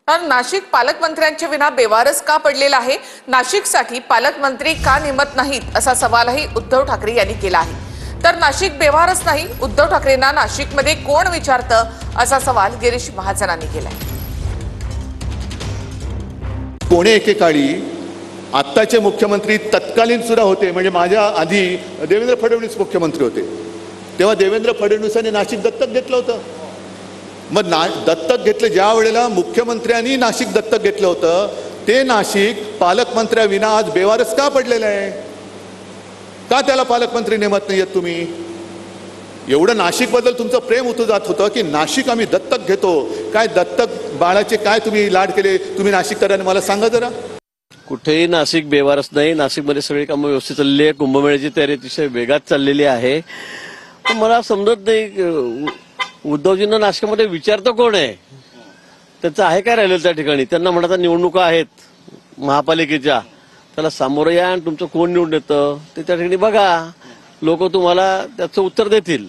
तर नाशिक पालकमंत्र्यांच्या विना बेवारस का पडलेला आहे? नाशिकसाठी पालकमंत्री का नेमत नाहीत असा सवालही उद्धव ठाकरे यांनी केला आहे। तर नाशिक बेवारस नाही, उद्धव ठाकरेंना नाशिकमध्ये कोण विचारतं असा सवाल गिरीश महाजनांनी केलाय। कोणे एकेकाळी आत्ताचे मुख्यमंत्री तत्कालीन सुद्धा होते, म्हणजे माझ्या आधी देवेंद्र फडणवीस मुख्यमंत्री होते, तेव्हा देवेंद्र फडणवीसांनी नाशिक दत्तक घेतलं होतं। मग दत्तक घेतलं ज्या वेळेला मुख्यमंत्र्यांनी नाशिक दत्तक घेतलं होतं, ते नाशिक पालकमंत्र्याविना आज बेवारस का पडलेलं आहे? का त्याला पालकमंत्री नेमत नाहीयेत तुम्ही? एवढं नाशिक बद्दल तुमचं प्रेम उतू जात होतं की नाशिक आम्ही दत्तक घेतो। काय दत्तक बाळाचे काय तुम्ही लाड केले तुम्ही नाशिककरांनी, मला सांगा जरा। कुठेही नाशिक बेवारस नाही। नाशिकमध्ये सगळी कामं व्यवस्थित चालली आहे। कुंभमेळ्याची तयारी अतिशय वेगात चाललेली आहे। पण मला समजत नाही उद्धवजींना नाशिकमध्ये विचारतो कोण आहे? त्याचं आहे काय राहिलेलं त्या ठिकाणी? त्यांना म्हणता निवडणुका आहेत महापालिकेच्या, त्याला सामोरं या आणि तुमचं कोण निवडून येतं ते त्या ठिकाणी बघा, लोक तुम्हाला त्याचं उत्तर देतील।